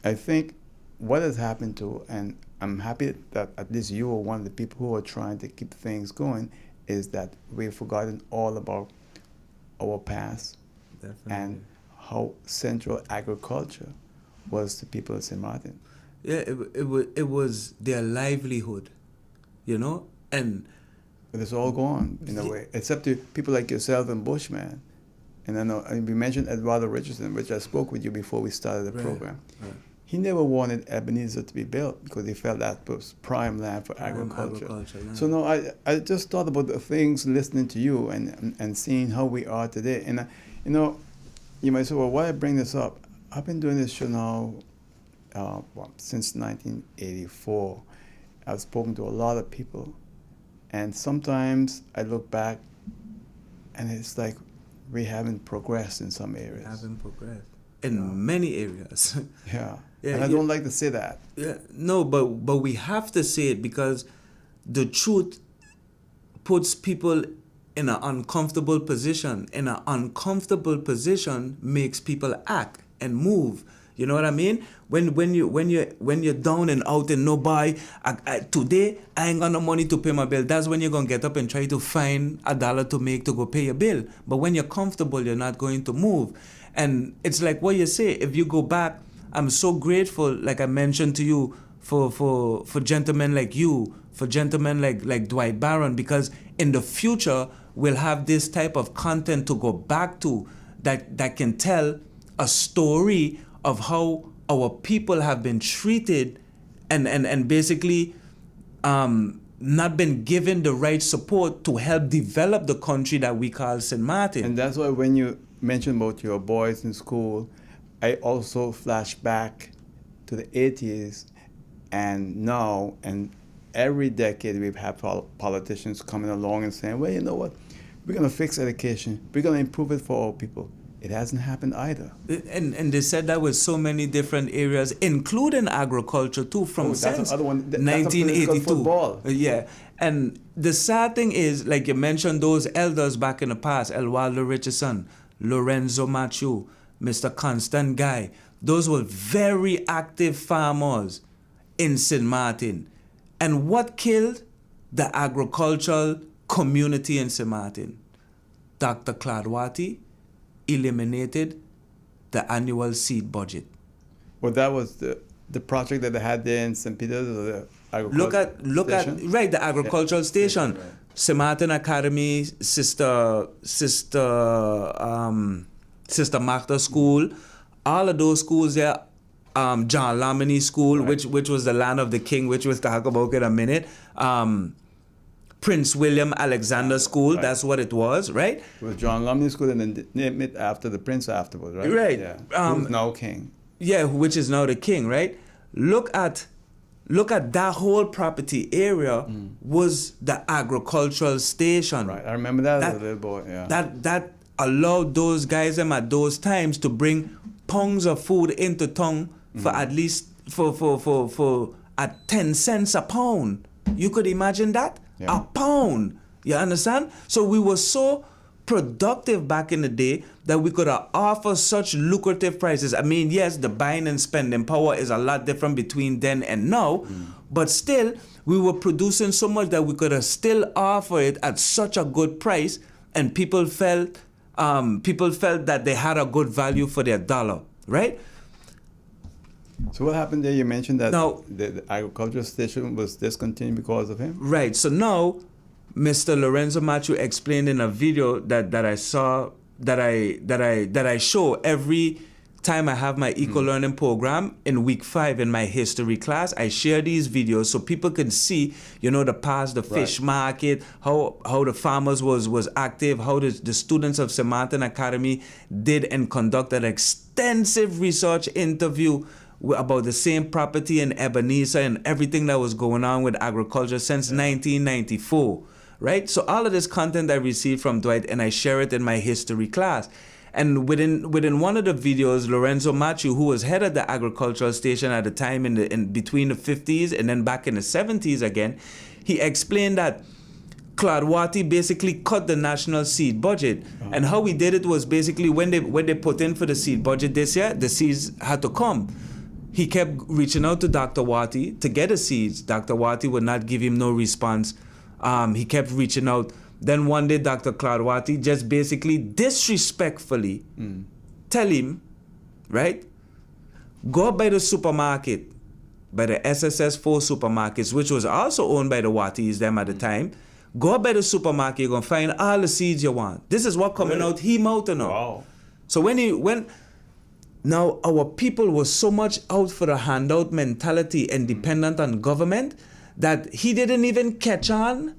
I think what has happened to, and I'm happy that at least you are one of the people who are trying to keep things going, is that we've forgotten all about our past. Definitely. And how central agriculture was to people of St. Martin. Yeah, it was their livelihood, and But it's all gone in a way, except to people like yourself and Bushman. And I know we mentioned Eduardo Richardson, which I spoke with you before we started the program. Right. He never wanted Ebenezer to be built because he felt that was prime land for agriculture. Yeah. So no, I just thought about the things listening to you and seeing how we are today. And you might say, well, why I bring this up? I've been doing this show now since 1984. I've spoken to a lot of people, and sometimes I look back, and it's like we haven't progressed in some areas. Haven't progressed in many areas. Yeah. Yeah, And I don't like to say that. Yeah, no, but we have to say it because the truth puts people in an uncomfortable position. In an uncomfortable position makes people act and move. You know what I mean? When you're down and out and nobody, today I ain't got no money to pay my bill. That's when you're gonna get up and try to find $1 to make to go pay your bill. But when you're comfortable, you're not going to move. And it's like what you say. If you go back, I'm so grateful, like I mentioned to you, for gentlemen like you, for gentlemen like Dwight Barron, because in the future we'll have this type of content to go back to that can tell a story of how our people have been treated and basically not been given the right support to help develop the country that we call St. Martin. And that's why when you mentioned about your boys in school, I also flash back to the 80s and now, and every decade we've had politicians coming along and saying, well, you know what, we're going to fix education, we're going to improve it for all people. It hasn't happened either. And they said that with so many different areas, including agriculture too, from since 1982. Football. Yeah. And the sad thing is, like you mentioned, those elders back in the past, Eduardo Richardson, Lorenzo Machu, Mr. Constant Guy, those were very active farmers in St. Martin. And what killed the agricultural community in St. Martin? Dr. Wyatte eliminated the annual seed budget. Well, that was the project that they had there in St. Peter's, or the agricultural Look at the agricultural station. Right. St. Martin Academy, Sister Martha School, all of those schools there, John Lamini School, right, which was the land of the king, which we'll talk about in a minute. Prince William Alexander School, right, that's what it was, right? It was John Lamini School, and then named it after the prince afterwards, right? Right. Yeah. Who's now king. Yeah, which is now the king, right? Look at that whole property area was the agricultural station. Right, I remember that as a little boy, yeah. That allowed those guys at those times to bring pounds of food into town for at least for at 10 cents a pound. You could imagine that? Yeah. A pound. You understand? So we were so productive back in the day that we could offer such lucrative prices. I mean, yes, the buying and spending power is a lot different between then and now, but still, we were producing so much that we could still offer it at such a good price, and people felt that they had a good value for their dollar, right? So what happened there? You mentioned that Now- the agricultural station was discontinued because of him. Right. So now, Mr. Lorenzo Machu explained in a video that I saw that I show every time I have my eco learning program in week 5 in my history class. I share these videos so people can see, the past, the fish market, how the farmers was active, how the students of St. Martin Academy did and conducted extensive research interview about the same property in Ebenezer and everything that was going on with agriculture since 1994, right? So all of this content I received from Dwight and I share it in my history class. And within one of the videos, Lorenzo Machu, who was head of the agricultural station at the time in between the 50s and then back in the 70s again, he explained that Claude Wyatte basically cut the national seed budget. And how we did it was basically when they put in for the seed budget this year, the seeds had to come. He kept reaching out to Dr. Wyatte to get the seeds. Dr. Wyatte would not give him no response. He kept reaching out. Then one day, Dr. Claude Wyatte just basically disrespectfully tell him, right, go by the supermarket, by the SSS4 supermarkets, which was also owned by the Wyattes them at the time. Go by the supermarket, you're going to find all the seeds you want. This is what coming out he mouth now. Wow. So now our people was so much out for the handout mentality and dependent on government that he didn't even catch on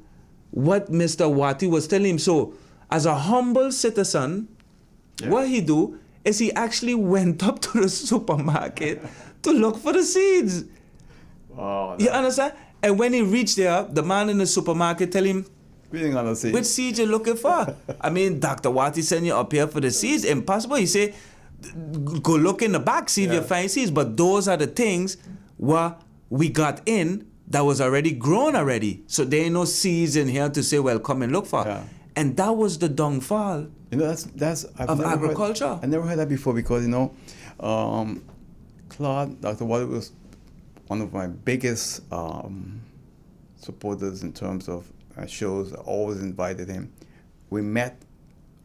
what Mr. Wyatte was telling him. So as a humble citizen, what he do is he actually went up to the supermarket to look for the seeds. Wow. You understand? And when he reached there, the man in the supermarket tell him, We didn't gonna see. which seeds you looking for? I mean, Dr. Wyatte sent you up here for the seeds. Impossible. He say, go look in the back, see if you find seeds. But those are the things where we got in that was already grown already. So there ain't no seeds in here to say, well, come and look for. Yeah. And that was the downfall That's I've of never agriculture. I never heard that before because Claude, Dr. Wyatte was one of my biggest supporters in terms of shows. I always invited him. We met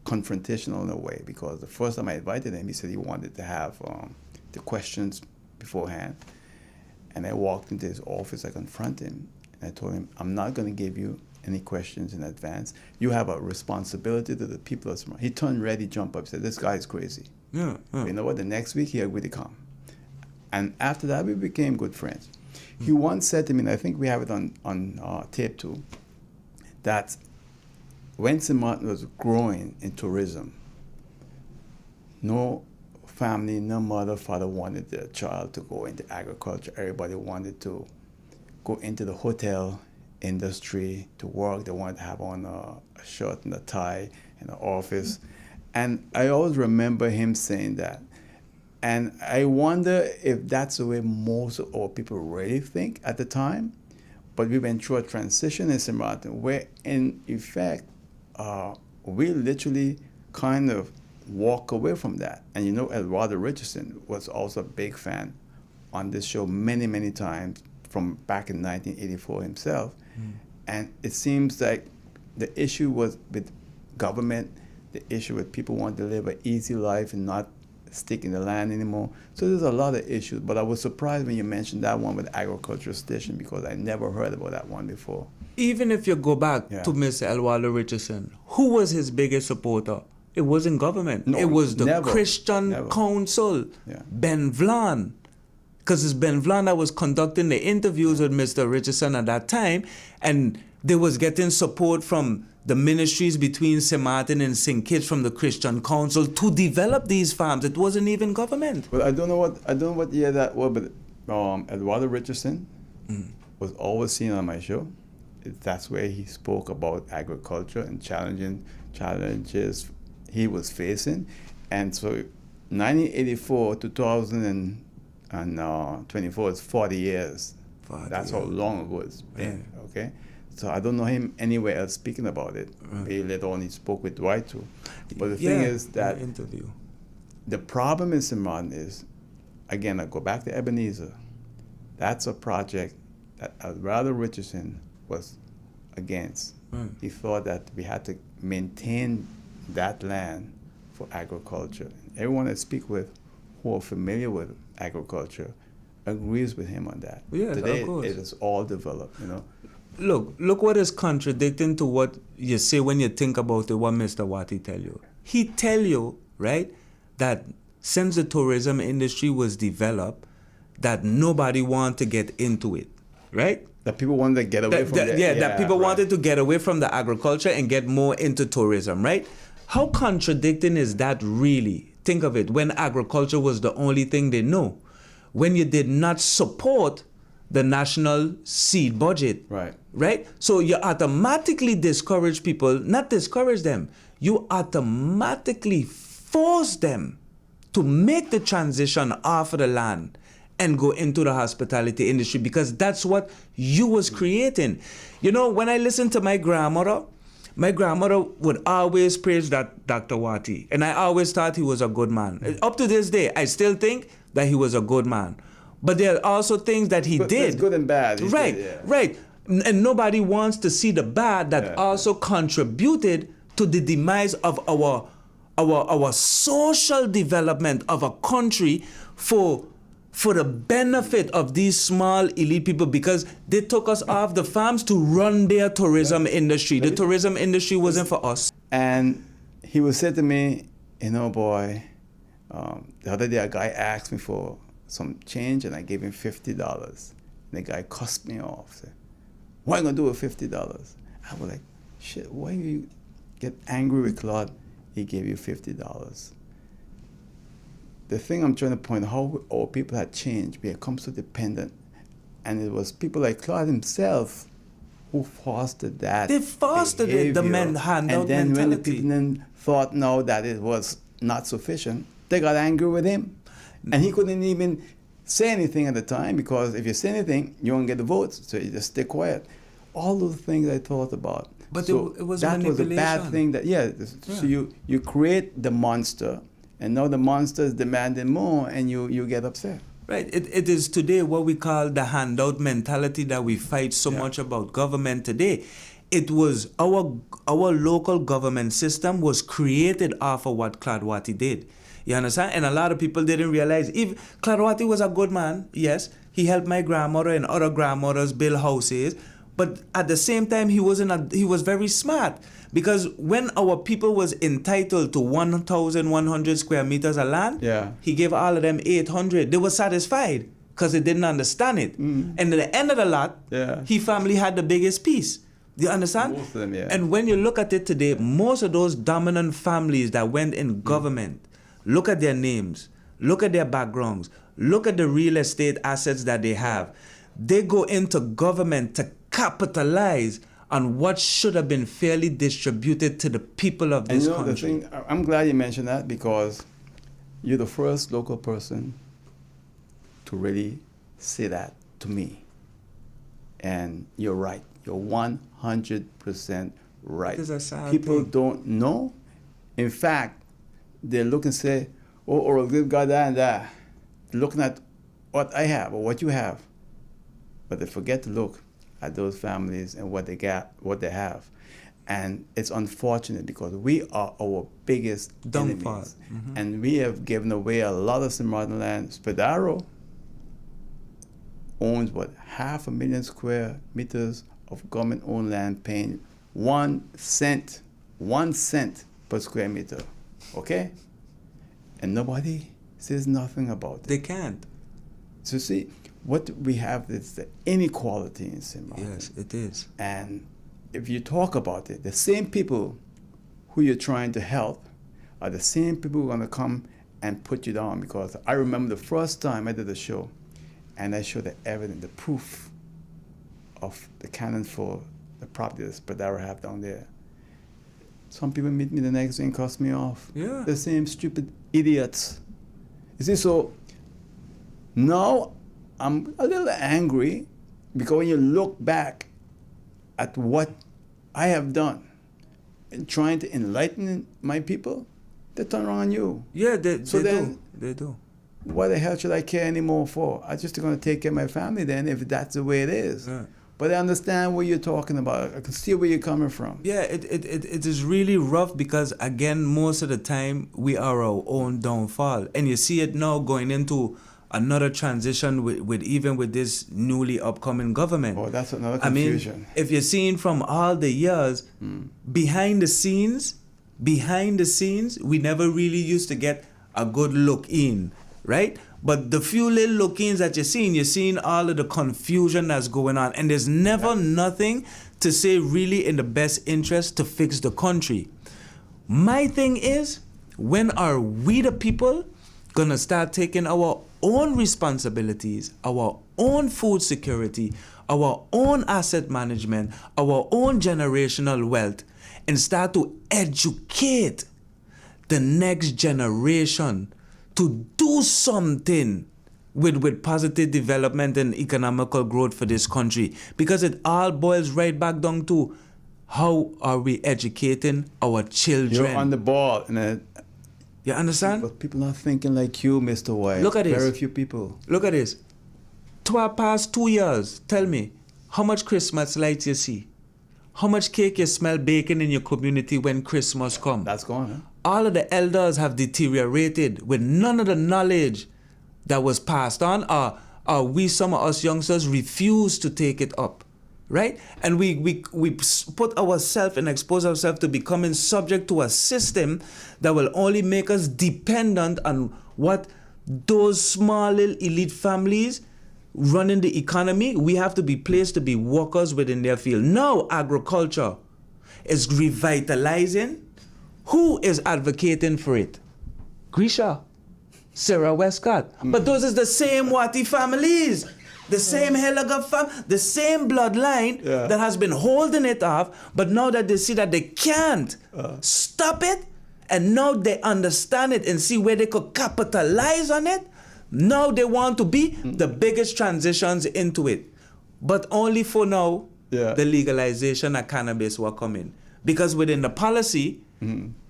confrontational in a way because the first time I invited him, he said he wanted to have the questions beforehand. And I walked into his office, I confronted him, and I told him, I'm not going to give you any questions in advance. You have a responsibility to the people of Smart. He turned red, he jumped up, said, this guy is crazy. Yeah. But you know what? The next week, he agreed to come. And after that, we became good friends. He once said to me, and I think we have it on tape too, that when St. Martin was growing in tourism, no family, no mother, father wanted their child to go into agriculture. Everybody wanted to go into the hotel industry to work. They wanted to have on a shirt and a tie in the office. And I always remember him saying that. And I wonder if that's the way most of our people really think at the time. But we went through a transition in St. Martin where, in effect, we literally kind of walk away from that. And you know, Eduardo Richardson was also a big fan on this show many, many times from back in 1984 himself. And it seems like the issue was with government, the issue with people wanting to live an easy life and not stick in the land anymore. So there's a lot of issues, but I was surprised when you mentioned that one with agricultural station because I never heard about that one before. Even if you go back to Mr. Eduardo Richardson, who was his biggest supporter? It wasn't government. No, it was the never, Christian never. Council, Yeah. Ben Vlan. Because it's Ben Vlan that was conducting the interviews with Mr. Richardson at that time, and they was getting support from the ministries between St. Martin and St. Kitts from the Christian Council to develop these farms. It wasn't even government. Well, I don't know what year that was, but Eduardo Richardson was always seen on my show. That's where he spoke about agriculture and challenges he was facing. And so 1984 to 2024 is 40 years. That's how long ago it's been, okay? So I don't know him anywhere else speaking about it. Maybe later on he spoke with Dwight too. But the thing is that the problem in St. Martin is, again, I go back to Ebenezer. That's a project that Eduardo Richardson was against. He thought that we had to maintain that land for agriculture. Everyone I speak with who are familiar with agriculture agrees with him on that. Yeah, Today of course. it is all developed, you know. Look what is contradicting to what you say when you think about it, what Mr. Wyatte tell you. He tell you, right, that since the tourism industry was developed, that nobody want to get into it, right? That people wanted to get away from that. That people wanted to get away from the agriculture and get more into tourism, right? How contradicting is that really? Think of it, when agriculture was the only thing they know, when you did not support the national seed budget. Right? So you automatically discourage people, not discourage them, you automatically force them to make the transition off of the land and go into the hospitality industry because that's what you was creating. You know, when I listen to my grandmother would always praise that Dr. Wyatte, and I always thought he was a good man. Up to this day, I still think that he was a good man. But there are also things that he did. There's good and bad. Right. And nobody wants to see the bad that also contributed to the demise of our social development of a country for the benefit of these small elite people, because they took us off the farms to run their tourism industry. The tourism industry wasn't for us. And he would say to me, you know, boy, the other day a guy asked me for some change and I gave him $50. And the guy cussed me off. Said, what are you going to do with $50? I was like, shit, why you get angry with Claude? He gave you $50. The thing I'm trying to point out, how our people had changed. We had become so dependent. And it was people like Claude himself who fostered that. They fostered behavior. it, the man handout And then mentality. when the people then thought now that it was not sufficient, they got angry with him. And he couldn't even say anything at the time, because if you say anything, you won't get the votes. So you just stay quiet. All those things I thought about. But so it was that manipulation. was a bad thing. So you create the monster, and now the monster is demanding more, and you get upset. Right. It is today what we call the handout mentality that we fight so much about government today. It was our local government system was created off of what Claude Wyatte did. You understand? And a lot of people didn't realize, if Claude Wyatte was a good man, yes, he helped my grandmother and other grandmothers build houses, but at the same time, he was very smart, because when our people was entitled to 1,100 square meters of land, he gave all of them 800. They were satisfied because they didn't understand it. And at the end of the lot, his family had the biggest piece. Do you understand? Most of them, And when you look at it today, most of those dominant families that went in government, look at their names, look at their backgrounds, look at the real estate assets that they have. They go into government to capitalize on what should have been fairly distributed to the people of this country. The thing, I'm glad you mentioned that, because you're the first local person to really say that to me. And you're right. You're 100% right. It is a sad People thing. don't know. In fact, they look and say, oh, or this guy, that and that. Looking at what I have or what you have. But they forget to look at those families and what they got, what they have. And it's unfortunate, because we are our biggest downfall. enemies. And we have given away a lot of Samaritan land. Spadaro owns, 500,000 square meters of government-owned land, paying 1 cent per square meter, okay? And nobody says nothing about it. They can't. So see, what we have is the inequality in St. Martin. Yes, it is. And if you talk about it, the same people who you're trying to help are the same people who are going to come and put you down. Because I remember the first time I did a show, and I showed the evidence, the proof of the canon for the property that Spadaro have down there. Some people meet me the next day and cuss me off. Yeah. The same stupid idiots. You see, so now I'm a little angry, because when you look back at what I have done in trying to enlighten my people, they turn around on you. Yeah, they then, do. They do. What the hell should I care anymore for? I'm just going to take care of my family then, if that's the way it is. Yeah. But I understand what you're talking about. I can see where you're coming from. Yeah, it is really rough, because, again, most of the time we are our own downfall. And you see it now going into another transition with even with this newly upcoming government. Oh, that's another confusion. I mean, if you're seeing from all the years, behind the scenes, we never really used to get a good look in, right? But the few little look-ins that you're seeing all of the confusion that's going on. And there's never nothing to say really in the best interest to fix the country. My thing is, when are we the people gonna start taking our own responsibilities, our own food security, our own asset management, our own generational wealth, and start to educate the next generation to do something with positive development and economical growth for this country? Because it all boils right back down to how are we educating our children? You're on the ball. And you understand? but people not thinking like you, Mr. Wyatt. Look at this. Very few people. Look at this. Past 2 years, tell me, how much Christmas lights you see? How much cake you smell baking in your community when Christmas comes? That's gone, huh? All of the elders have deteriorated with none of the knowledge that was passed on, or some of us youngsters refuse to take it up, right? And we put ourselves and expose ourselves to becoming subject to a system that will only make us dependent on what those small little elite families running the economy. We have to be placed to be workers within their field. Now agriculture is revitalizing. Who is advocating for it? Grisha, Sarah Westcott. But those is the same Wyatte families, the same Helaga family, the same bloodline that has been holding it off. But now that they see that they can't stop it, and now they understand it and see where they could capitalize on it, now they want to be the biggest transitions into it. But only for now, the legalization of cannabis will come in. Because within the policy,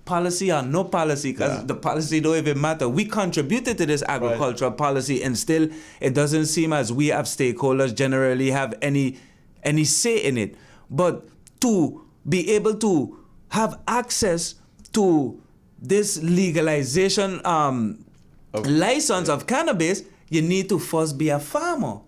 policy or no policy, because the policy don't even matter. We contributed to this agricultural policy, and still it doesn't seem as we have stakeholders generally have any say in it. But to be able to have access to this legalization license of cannabis, you need to first be a farmer.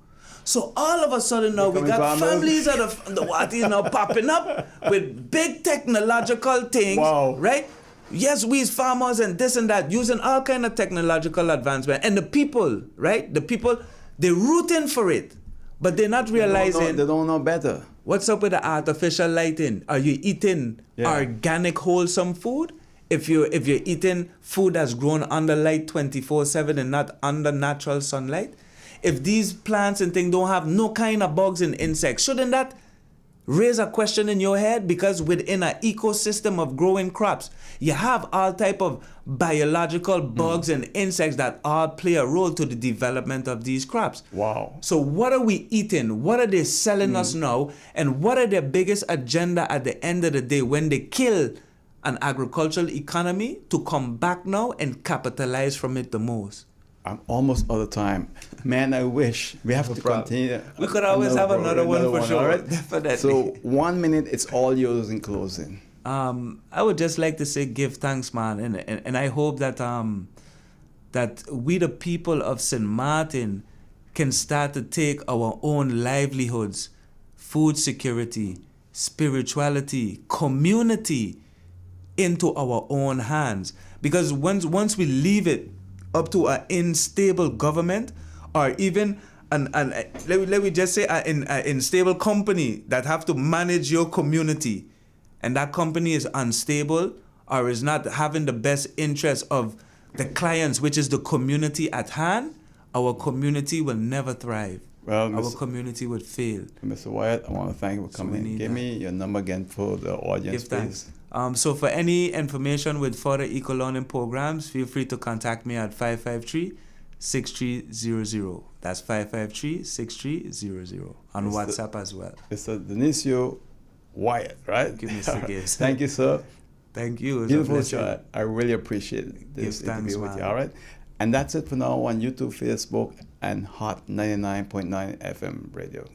So all of a sudden now we got families of the Wyatte now popping up with big technological things, right? Yes, we as farmers and this and that, using all kind of technological advancement. And the people, right? The people, they're rooting for it, but they're not realizing. They don't know better. What's up with the artificial lighting? Are you eating organic, wholesome food? If you're eating food that's grown under light 24/7 and not under natural sunlight, if these plants and things don't have no kind of bugs and insects, shouldn't that raise a question in your head? Because within an ecosystem of growing crops, you have all type of biological bugs and insects that all play a role to the development of these crops. Wow. So what are we eating? What are they selling us now? And what are their biggest agenda at the end of the day when they kill an agricultural economy to come back now and capitalize from it the most? I'm almost out of time. Man, I wish we have to continue. We could always have another one for sure. Right? Definitely. So 1 minute, it's all yours in closing. I would just like to say give thanks, man. And I hope that that we the people of St. Martin can start to take our own livelihoods, food security, spirituality, community into our own hands. Because once we leave it up to an unstable government, or even let me just say an unstable company that have to manage your community, and that company is unstable or is not having the best interest of the clients, which is the community at hand, our community will never thrive. Well, our community would fail. Mr. Wyatt, I want to thank you for coming in. Give me your number again for the audience, please. So for any information with further eco-learning programs, feel free to contact me at 553-6300. That's 553-6300 on WhatsApp as well. Mr. Denisio Wyatt, right? Give me Mr. Gibbs. Thank you, sir. Thank you. Beautiful shot. I really appreciate this interview with you. All right. And that's it for now on YouTube, Facebook, and Hot 99.9 FM radio.